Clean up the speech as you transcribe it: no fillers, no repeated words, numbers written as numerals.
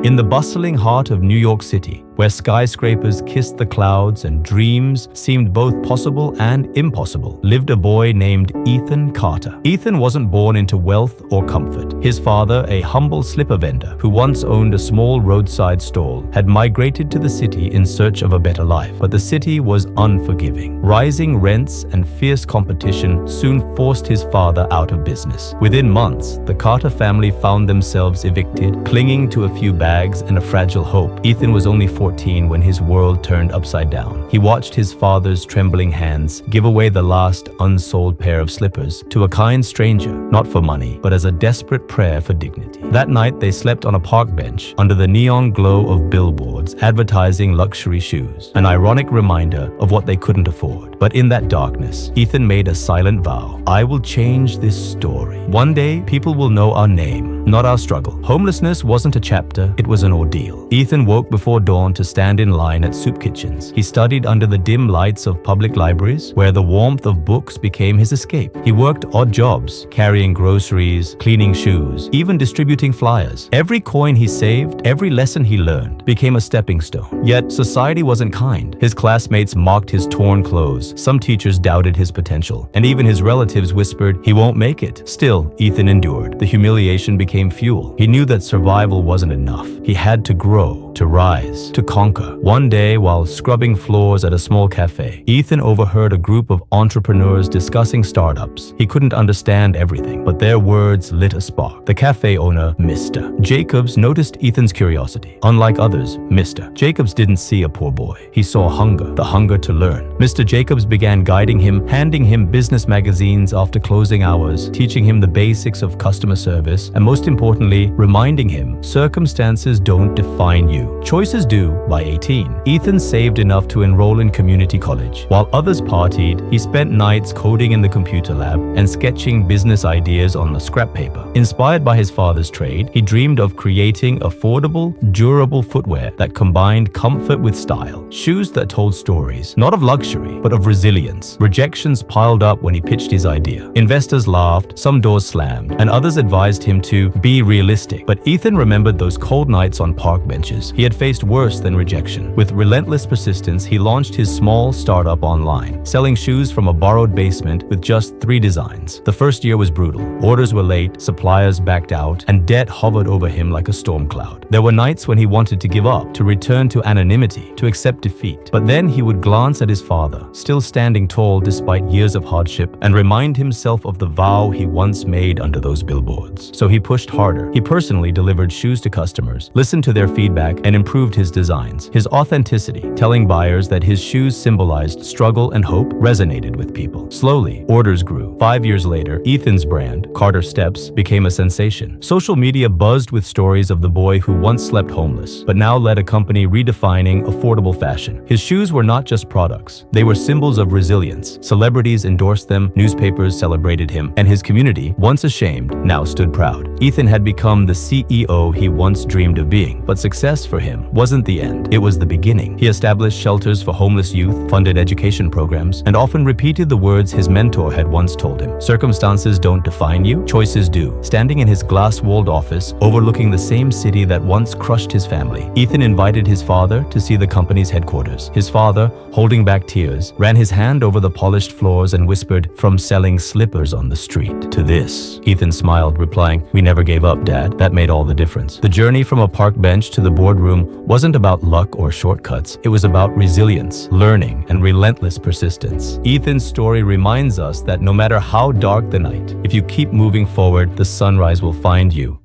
In the bustling heart of New York City, where skyscrapers kissed the clouds and dreams seemed both possible and impossible, lived a boy named Ethan Carter. Ethan wasn't born into wealth or comfort. His father, a humble slipper vendor who once owned a small roadside stall, had migrated to the city in search of a better life. But the city was unforgiving. Rising rents and fierce competition soon forced his father out of business. Within months, the Carter family found themselves evicted, clinging to a few bags and a fragile hope. Ethan was only 14 when his world turned upside down. He watched his father's trembling hands give away the last unsold pair of slippers to a kind stranger, not for money, but as a desperate prayer for dignity. That night, they slept on a park bench under the neon glow of billboards advertising luxury shoes, an ironic reminder of what they couldn't afford. But in that darkness, Ethan made a silent vow: I will change this story. One day, people will know our name, not our struggle. Homelessness wasn't a chapter, it was an ordeal. Ethan woke before dawn to stand in line at soup kitchens. He studied under the dim lights of public libraries, where the warmth of books became his escape. He worked odd jobs, carrying groceries, cleaning shoes, even distributing flyers. Every coin he saved, every lesson he learned, became a stepping stone. Yet society wasn't kind. His classmates mocked his torn clothes. Some teachers doubted his potential, and even his relatives whispered, he won't make it. Still, Ethan endured. The humiliation became fuel. He knew that survival wasn't enough. He had to grow, to rise, to conquer. One day, while scrubbing floors at a small cafe, Ethan overheard a group of entrepreneurs discussing startups. He couldn't understand everything, but their words lit a spark. The cafe owner, Mr. Jacobs, noticed Ethan's curiosity. Unlike others, Mr. Jacobs didn't see a poor boy. He saw hunger, the hunger to learn. Mr. Jacobs began guiding him, handing him business magazines after closing hours, teaching him the basics of customer service, and most importantly, reminding him, circumstances don't define you. Choices do. By 18, Ethan saved enough to enroll in community college. While others partied, he spent nights coding in the computer lab and sketching business ideas on the scrap paper. Inspired by his father's trade, he dreamed of creating affordable, durable footwear that combined comfort with style. Shoes that told stories, not of luxury, but of resilience. Rejections piled up when he pitched his idea. Investors laughed, some doors slammed, and others advised him to be realistic. But Ethan remembered those cold nights on park benches. He had faced worse than rejection. With relentless persistence, he launched his small startup online, selling shoes from a borrowed basement with just 3 designs. The first year was brutal. Orders were late, suppliers backed out, and debt hovered over him like a storm cloud. There were nights when he wanted to give up, to return to anonymity, to accept defeat. But then he would glance at his father, still standing tall despite years of hardship, and remind himself of the vow he once made under those billboards. So he pushed harder. He personally delivered shoes to customers, listened to their feedback, and improved his designs. His authenticity, telling buyers that his shoes symbolized struggle and hope, resonated with people. Slowly, orders grew. 5 years later, Ethan's brand, Carter Steps, became a sensation. Social media buzzed with stories of the boy who once slept homeless, but now led a company redefining affordable fashion. His shoes were not just products. They were symbols of resilience. Celebrities endorsed them, newspapers celebrated him, and his community, once ashamed, now stood proud. Ethan had become the CEO he once dreamed of being, but success for him wasn't the end. It was the beginning. He established shelters for homeless youth, funded education programs, and often repeated the words his mentor had once told him: circumstances don't define you, choices do. Standing in his glass-walled office, overlooking the same city that once crushed his family, Ethan invited his father to see the company's headquarters. His father, holding back tears, ran his hand over the polished floors and whispered, "From selling slippers on the street to this." Ethan smiled, replying, "We never gave up, Dad. That made all the difference." The journey from a park bench to the boardroom wasn't about luck or shortcuts. It was about resilience, learning, and relentless persistence. Ethan's story reminds us that no matter how dark the night, if you keep moving forward, the sunrise will find you.